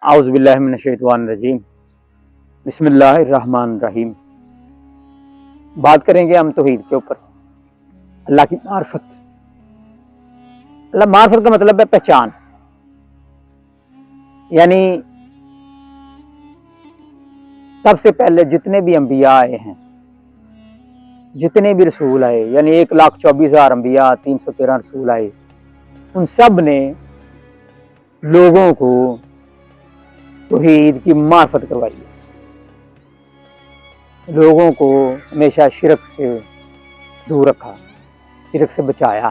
اعوذ باللہ من الشیطان الرجیم بسم اللہ الرحمن الرحیم۔ بات کریں گے ہم توحید کے اوپر، اللہ کی معرفت۔ اللہ معرفت کا مطلب ہے پہچان، یعنی سب سے پہلے جتنے بھی انبیاء آئے ہیں، جتنے بھی رسول آئے، یعنی 1,24,000 انبیاء، 313 رسول آئے، ان سب نے لوگوں کو توحید کی معرفت کروائی ہے، لوگوں کو ہمیشہ شرک سے دور رکھا، شرک سے بچایا،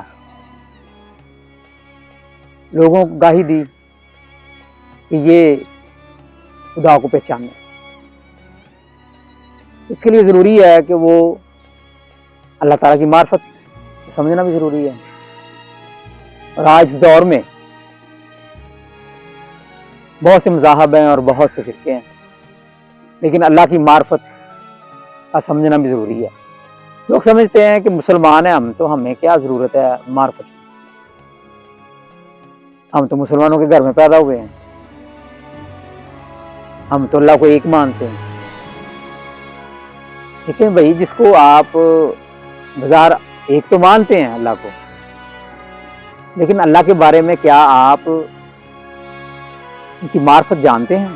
لوگوں کو گاہی دی کہ یہ خدا کو پہچانے۔ اس کے لیے ضروری ہے کہ وہ اللہ تعالیٰ کی معرفت سمجھنا بھی ضروری ہے۔ اور آج اس دور میں بہت سے مذاہب ہیں اور بہت سے فرقے ہیں، لیکن اللہ کی معرفت کا سمجھنا بھی ضروری ہے۔ لوگ سمجھتے ہیں کہ مسلمان ہیں ہم، تو ہمیں کیا ضرورت ہے معرفت کی، ہم تو مسلمانوں کے گھر میں پیدا ہوئے ہیں، ہم تو اللہ کو ایک مانتے ہیں۔ لیکن بھائی، جس کو آپ بظاہر ایک تو مانتے ہیں اللہ کو، لیکن اللہ کے بارے میں کیا آپ ان کی معرفت جانتے ہیں؟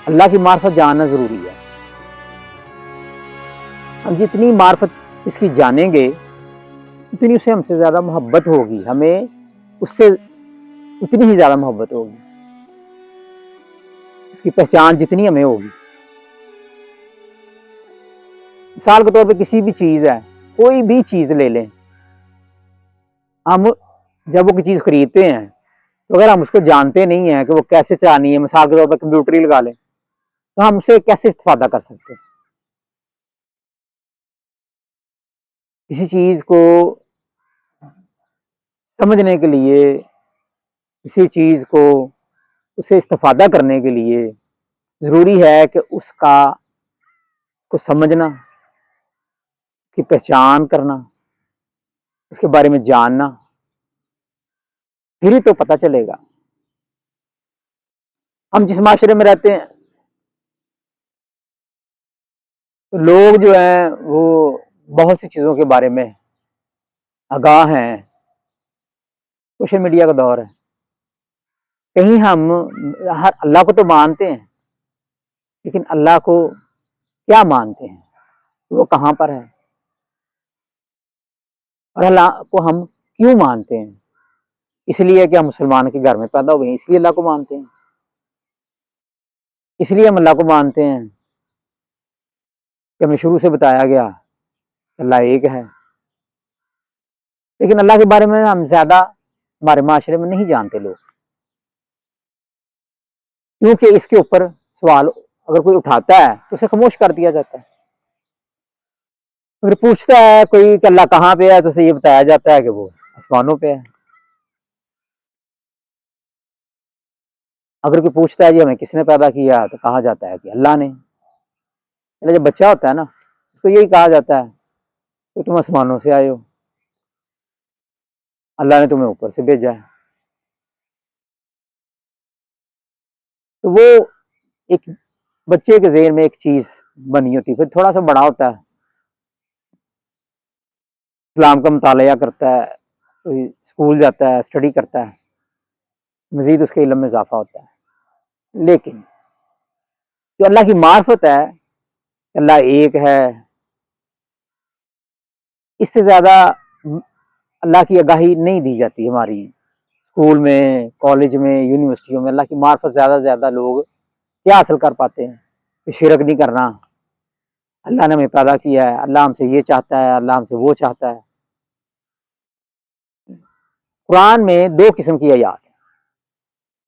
اللہ کی معرفت جاننا ضروری ہے۔ ہم جتنی معرفت اس کی جانیں گے، اتنی اسے ہم سے زیادہ محبت ہوگی، ہمیں اس سے اتنی ہی زیادہ محبت ہوگی، اس کی پہچان جتنی ہمیں ہوگی۔ مثال کے طور پہ کسی بھی چیز ہے، کوئی بھی چیز لے لیں، ہم جب وہ کوئی چیز خریدتے ہیں تو اگر ہم اس کو جانتے نہیں ہیں کہ وہ کیسے چلانی ہے، مثال کے طور پہ کمپیوٹر ہی لگا لیں، تو ہم اسے کیسے استفادہ کر سکتے ہیں؟ کسی چیز کو سمجھنے کے لیے، کسی چیز کو اسے استفادہ کرنے کے لیے ضروری ہے کہ اس کو سمجھنا، اس کی پہچان کرنا، اس کے بارے میں جاننا، پھر ہی تو پتہ چلے گا۔ ہم جس معاشرے میں رہتے ہیں، تو لوگ جو ہیں وہ بہت سی چیزوں کے بارے میں آگاہ ہیں۔ سوشل میڈیا کا دور ہے، کہیں ہم اللہ کو تو مانتے ہیں، لیکن اللہ کو کیا مانتے ہیں، وہ کہاں پر ہے، اور اللہ کو ہم کیوں مانتے ہیں؟ اس لیے کہ ہم مسلمان کے گھر میں پیدا ہوئے ہیں، اس لیے اللہ کو مانتے ہیں، اس لیے ہم اللہ کو مانتے ہیں کہ ہمیں شروع سے بتایا گیا اللہ ایک ہے۔ لیکن اللہ کے بارے میں ہم زیادہ ہمارے معاشرے میں نہیں جانتے لوگ، کیونکہ اس کے اوپر سوال اگر کوئی اٹھاتا ہے تو اسے خاموش کر دیا جاتا ہے۔ اگر پوچھتا ہے کوئی کہ اللہ کہاں پہ ہے، تو اسے یہ بتایا جاتا ہے کہ وہ آسمانوں پہ ہے۔ اگر کوئی پوچھتا ہے جی ہمیں کس نے پیدا کیا، تو کہا جاتا ہے کہ اللہ نے۔ جب بچہ ہوتا ہے نا، اس کو یہی کہا جاتا ہے کہ تم آسمانوں سے آئے ہو، اللہ نے تمہیں اوپر سے بھیجا ہے۔ تو وہ ایک بچے کے ذہن میں ایک چیز بنی ہوتی ہے، پھر تھوڑا سا بڑا ہوتا ہے، اسلام کا مطالعہ کرتا ہے، اسکول جاتا ہے، اسٹڈی کرتا ہے، مزید اس کے علم میں اضافہ ہوتا ہے۔ لیکن جو اللہ کی معرفت ہے، اللہ ایک ہے، اس سے زیادہ اللہ کی آگاہی نہیں دی جاتی ہماری اسکول میں، کالج میں، یونیورسٹیوں میں۔ اللہ کی معرفت زیادہ سے زیادہ لوگ کیا حاصل کر پاتے ہیں کہ شرک نہیں کرنا، اللہ نے ہمیں پیدا کیا ہے، اللہ ہم سے یہ چاہتا ہے، اللہ ہم سے وہ چاہتا ہے۔ قرآن میں دو قسم کی آیات ہیں،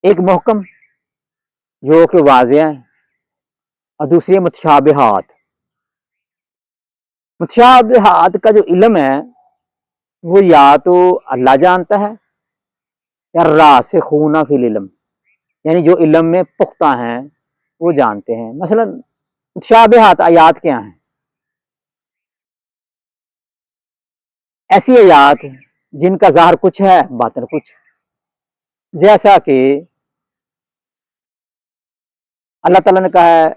ایک محکم جو کہ واضح ہیں، اور دوسری متشابہات۔ متشابہات کا جو علم ہے وہ یا تو اللہ جانتا ہے یا راسخون فی العلم، یعنی جو علم میں پختہ ہیں وہ جانتے ہیں۔ مثلا متشابہات آیات کیا ہیں؟ ایسی آیات جن کا ظاہر کچھ ہے، باطن کچھ، جیسا کہ اللہ تعالیٰ نے کہا ہے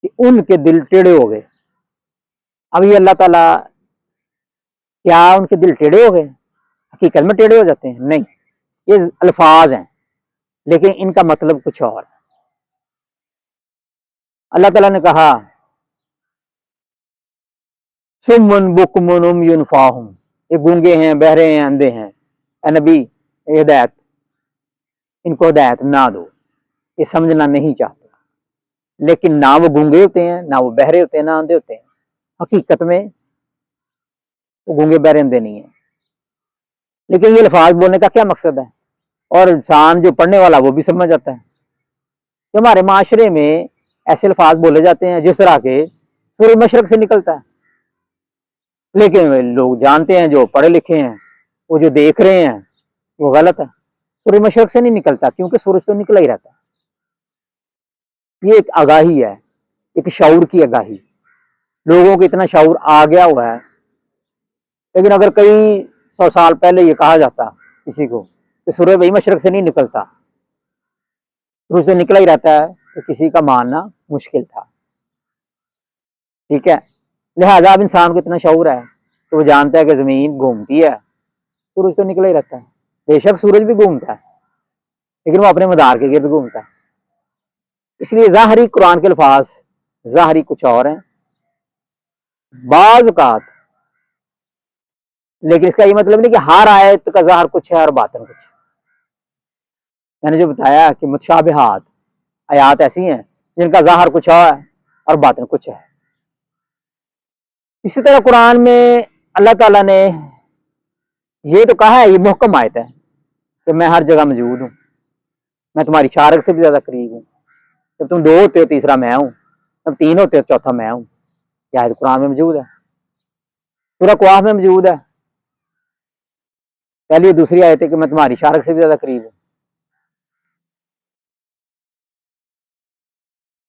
کہ ان کے دل ٹیڑھے ہو گئے. اب یہ اللہ تعالیٰ کیا ان کے دل ٹیڑھے ہو گئے؟ حقیقت میں ٹیڑھے ہو جاتے ہیں؟ نہیں، یہ الفاظ ہیں لیکن ان کا مطلب کچھ اور ہے. اللہ تعالیٰ نے کہا سمن بکمن عمی فاہم، یہ گونگے ہیں، بہرے ہیں، اندھے ہیں. اے نبی ہدایت، ان کو ہدایت نہ دو، یہ سمجھنا نہیں چاہتے. لیکن نہ وہ گونگے ہوتے ہیں، نہ وہ بہرے ہوتے ہیں، نہ اندھے ہوتے ہیں. حقیقت میں وہ گونگے بہرے اندھے نہیں ہیں. لیکن یہ الفاظ بولنے کا کیا مقصد ہے؟ اور انسان جو پڑھنے والا وہ بھی سمجھ جاتا ہے کہ ہمارے معاشرے میں ایسے الفاظ بولے جاتے ہیں جس طرح کے سورج مشرق سے نکلتا ہے. لیکن لوگ جانتے ہیں، جو پڑھے لکھے ہیں، وہ جو دیکھ رہے ہیں وہ غلط ہے. سورج مشرق سے نہیں نکلتا کیونکہ سورج تو نکلا ہی رہتا ہے. یہ ایک آگاہی ہے، ایک شعور کی آگاہی. لوگوں کو اتنا شعور آ گیا ہوا ہے. لیکن اگر کئی 100 سال پہلے یہ کہا جاتا کسی کو کہ سورج بھائی مشرق سے نہیں نکلتا، سورج سے نکلا ہی رہتا ہے، تو کسی کا ماننا مشکل تھا. ٹھیک ہے، لہذا اب انسان کو اتنا شعور ہے کہ وہ جانتا ہے کہ زمین گھومتی ہے، سورج تو نکلا ہی رہتا ہے. بے شک سورج بھی گھومتا ہے لیکن وہ اپنے مدار کے گرد گھومتا ہے. اس لیے ظاہری قرآن کے الفاظ ظاہری کچھ اور ہیں بعض اوقات، لیکن اس کا یہ مطلب نہیں کہ ہر آیت کا ظاہر کچھ ہے اور باطن کچھ ہے. میں نے جو بتایا کہ متشابہات آیات ایسی ہیں جن کا ظاہر کچھ ہے اور باطن کچھ ہے. اسی طرح قرآن میں اللہ تعالیٰ نے یہ تو کہا ہے، یہ محکم آیت ہے کہ میں ہر جگہ موجود ہوں، میں تمہاری شارک سے بھی زیادہ قریب ہوں. جب تم 2 ہوتے ہو تیسرا میں ہوں، جب 3 ہوتے ہو چوتھا میں ہوں. یہ آیت قرآن میں موجود ہے، سورہ قواف میں موجود ہے. پہلی اور دوسری آیت ہے کہ میں تمہاری شارک سے بھی زیادہ قریب ہوں.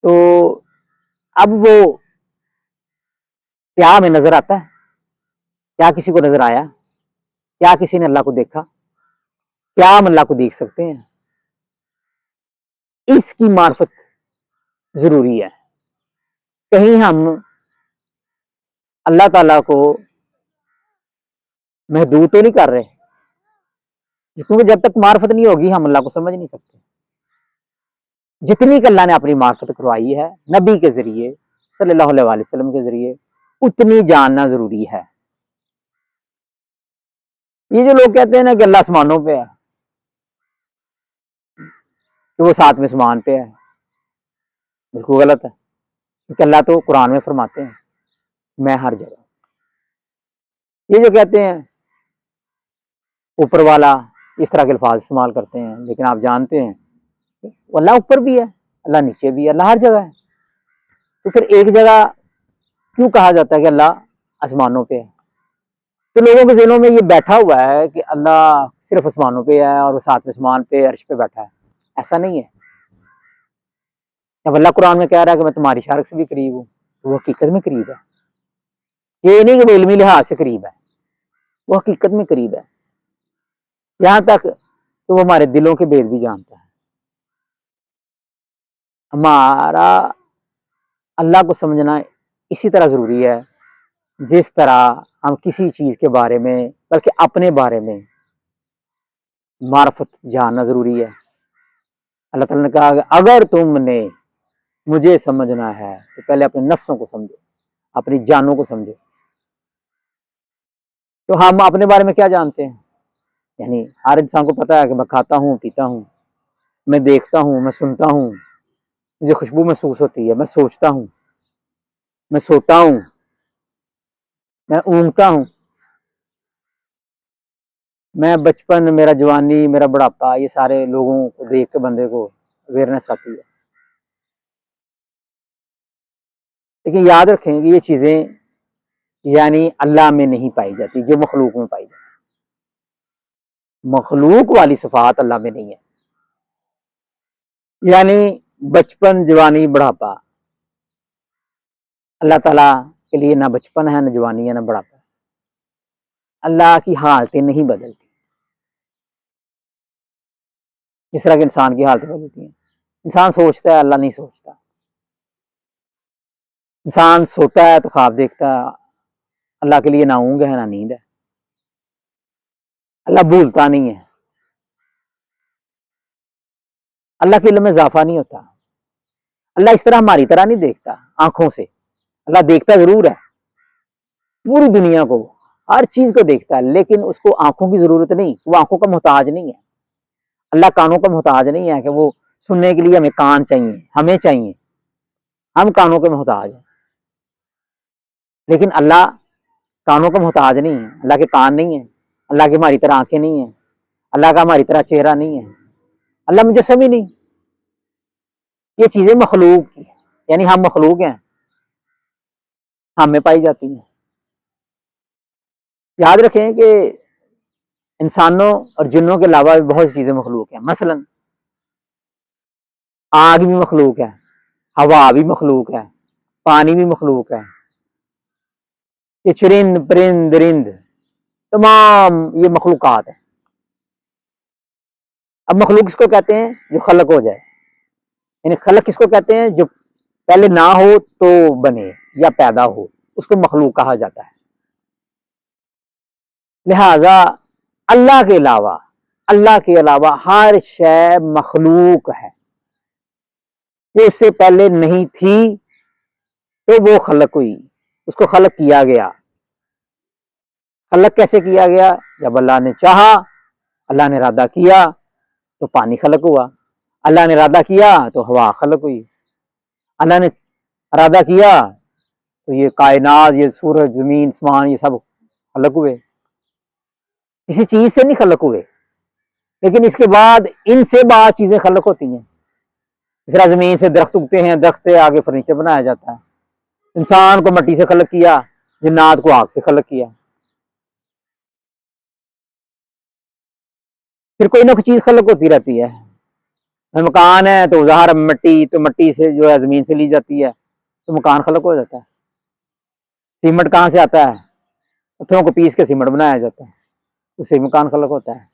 تو اب وہ کیا ہمیں نظر آتا ہے؟ کیا کسی کو نظر آیا؟ کیا کسی نے اللہ کو دیکھا؟ کیا ہم اللہ کو دیکھ سکتے ہیں؟ اس کی معرفت ضروری ہے. کہیں ہم اللہ تعالیٰ کو محدود تو نہیں کر رہے؟ کیونکہ جب تک معرفت نہیں ہوگی ہم اللہ کو سمجھ نہیں سکتے. جتنی کہ اللہ نے اپنی معرفت کروائی ہے نبی کے ذریعے صلی اللہ علیہ وسلم کے ذریعے، اتنی جاننا ضروری ہے. یہ جو لوگ کہتے ہیں نا کہ اللہ آسمانوں پہ ہے، کہ وہ 7ویں آسمان پہ ہے، بالکل غلط ہے. کیونکہ اللہ تو قرآن میں فرماتے ہیں میں ہر جگہ. یہ جو کہتے ہیں اوپر والا، اس طرح کے الفاظ استعمال کرتے ہیں، لیکن آپ جانتے ہیں اللہ اوپر بھی ہے، اللہ نیچے بھی ہے، اللہ ہر جگہ ہے. تو پھر ایک جگہ کیوں کہا جاتا ہے کہ اللہ آسمانوں پہ ہے؟ تو لوگوں کے ذہنوں میں یہ بیٹھا ہوا ہے کہ اللہ صرف آسمانوں پہ ہے اور وہ 7ویں آسمان پہ عرش پہ بیٹھا ہے. ایسا نہیں ہے. جب اللہ قرآن میں کہہ رہا ہے کہ میں تمہاری شارک سے بھی قریب ہوں، تو وہ حقیقت میں قریب ہے. یہ نہیں کہ وہ علمی لحاظ سے قریب ہے، وہ حقیقت میں قریب ہے. یہاں تک کہ وہ ہمارے دلوں کے بھید بھی جانتا ہے. ہمارا اللہ کو سمجھنا اسی طرح ضروری ہے جس طرح ہم کسی چیز کے بارے میں، بلکہ اپنے بارے میں معرفت جاننا ضروری ہے. اللہ تعالیٰ نے کہا کہ اگر تم نے مجھے سمجھنا ہے تو پہلے اپنے نفسوں کو سمجھو، اپنی جانوں کو سمجھو. تو ہم اپنے بارے میں کیا جانتے ہیں؟ یعنی ہر انسان کو پتا ہے کہ میں کھاتا ہوں، پیتا ہوں، میں دیکھتا ہوں، میں سنتا ہوں، مجھے خوشبو محسوس ہوتی ہے، میں سوچتا ہوں، میں سوتا ہوں، میں اونگتا ہوں، میں بچپن، میرا جوانی، میرا بڑھاپا، یہ سارے لوگوں کو دیکھ کے بندے کو اویئرنیس آتی ہے. لیکن یاد رکھیں کہ یہ چیزیں یعنی اللہ میں نہیں پائی جاتی جو مخلوق میں پائی جاتی. مخلوق والی صفات اللہ میں نہیں ہے. یعنی بچپن، جوانی، بڑھاپا اللہ تعالیٰ کے لیے نہ بچپن ہے، نہ جوانی ہے، نہ بڑھاپا ہے. اللہ کی حالتیں نہیں بدلتی جس طرح کہ انسان کی حالتیں بدلتی ہیں. انسان سوچتا ہے، اللہ نہیں سوچتا. انسان سوتا ہے تو خواب دیکھتا ہے، اللہ کے لیے نہ اونگ ہے نہ نیند ہے. اللہ بھولتا نہیں ہے، اللہ کے علم میں اضافہ نہیں ہوتا. اللہ اس طرح ہماری طرح نہیں دیکھتا آنکھوں سے. اللہ دیکھتا ضرور ہے پوری دنیا کو، ہر چیز کو دیکھتا ہے، لیکن اس کو آنکھوں کی ضرورت نہیں، وہ آنکھوں کا محتاج نہیں ہے. اللہ کانوں کا محتاج نہیں ہے کہ وہ سننے کے لیے ہمیں کان چاہیے، ہمیں چاہیے، ہم کانوں کے محتاج ہیں. لیکن اللہ کانوں کا محتاج نہیں ہے، اللہ کے کان نہیں ہیں، اللہ کی ہماری طرح آنکھیں نہیں ہیں، اللہ کا ہماری طرح چہرہ نہیں ہے، اللہ مجسم ہی نہیں. یہ چیزیں مخلوق کی، یعنی ہم مخلوق ہیں، ہم میں پائی جاتی ہیں. یاد رکھیں کہ انسانوں اور جنوں کے علاوہ بھی بہت سی چیزیں مخلوق ہیں. مثلا آگ بھی مخلوق ہے، ہوا بھی مخلوق ہے، پانی بھی مخلوق ہے، یہ چرند پرند درند تمام یہ مخلوقات ہیں. اب مخلوق کس کو کہتے ہیں؟ جو خلق ہو جائے. یعنی خلق کس کو کہتے ہیں؟ جو پہلے نہ ہو تو بنے یا پیدا ہو، اس کو مخلوق کہا جاتا ہے. لہذا اللہ کے علاوہ ہر شے مخلوق ہے. جو اس سے پہلے نہیں تھی تو وہ خلق ہوئی، اس کو خلق کیا گیا. خلق کیسے کیا گیا؟ جب اللہ نے چاہا، اللہ نے ارادہ کیا تو پانی خلق ہوا، اللہ نے ارادہ کیا تو ہوا خلق ہوئی، اللہ نے ارادہ کیا تو یہ کائنات، یہ سورج، زمین، آسمان، یہ سب خلق ہوئے. کسی چیز سے نہیں خلق ہوئے، لیکن اس کے بعد ان سے بعض چیزیں خلق ہوتی ہیں. اس طرح زمین سے درخت اگتے ہیں، درخت سے آگے فرنیچر بنایا جاتا ہے. انسان کو مٹی سے خلق کیا، جنات کو آگ سے خلق کیا. پھر کوئی نہ کوئی چیز خلق ہوتی رہتی ہے. مکان ہے تو ظاہر مٹی، تو مٹی سے جو ہے زمین سے لی جاتی ہے تو مکان خلق ہو جاتا ہے. سیمنٹ کہاں سے آتا ہے؟ پتھروں کو پیس کے سیمنٹ بنایا جاتا ہے، اس سے مکان خلق ہوتا ہے.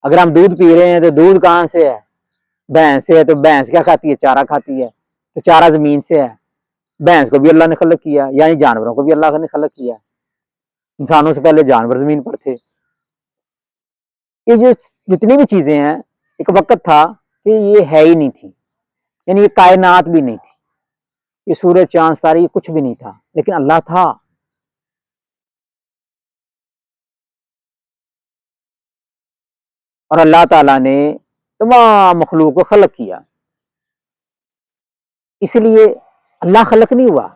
اگر ہم دودھ پی رہے ہیں تو دودھ کہاں سے ہے؟ بھینس سے ہے، تو بھینس کیا کھاتی ہے؟ چارہ کھاتی ہے، تو چارہ زمین سے ہے. بھینس کو بھی اللہ نے خلق کیا، یعنی جانوروں کو بھی اللہ نے خلق کیا. انسانوں سے پہلے جانور زمین پر تھے. یہ جو جتنی بھی چیزیں ہیں، ایک وقت تھا کہ یہ ہے ہی نہیں تھی، یعنی یہ کائنات بھی نہیں تھی، یہ سورج چاند ستارے یہ کچھ بھی نہیں تھا، لیکن اللہ تھا. اور اللہ تعالیٰ نے تمام مخلوق کو خلق کیا. اس لیے اللہ خلق نہیں ہوا،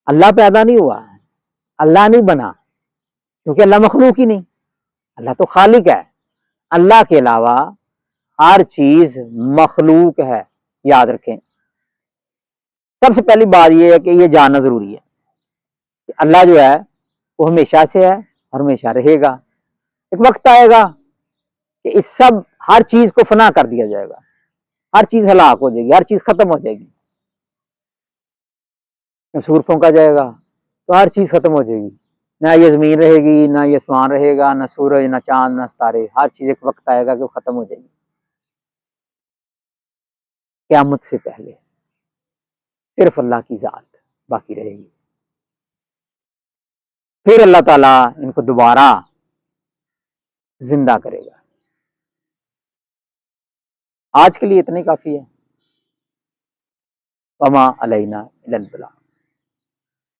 اللہ پیدا نہیں ہوا، اللہ نہیں بنا، کیونکہ اللہ مخلوق ہی نہیں. اللہ تو خالق ہے. اللہ کے علاوہ ہر چیز مخلوق ہے. یاد رکھیں، سب سے پہلی بات یہ ہے کہ یہ جاننا ضروری ہے کہ اللہ جو ہے وہ ہمیشہ سے ہے اور ہمیشہ رہے گا. ایک وقت آئے گا کہ اس سب ہر چیز کو فنا کر دیا جائے گا، ہر چیز ہلاک ہو جائے گی، ہر چیز ختم ہو جائے گی. سور پھونکا جائے گا تو ہر چیز ختم ہو جائے گی. نہ یہ زمین رہے گی، نہ یہ آسمان رہے گا، نہ سورج، نہ چاند، نہ ستارے. ہر چیز ایک وقت آئے گا کہ وہ ختم ہو جائے گی. قیامت سے پہلے صرف اللہ کی ذات باقی رہے گی. پھر اللہ تعالیٰ ان کو دوبارہ زندہ کرے گا. آج کے لیے اتنا ہی کافی ہے. وما علینا الا البلاغ.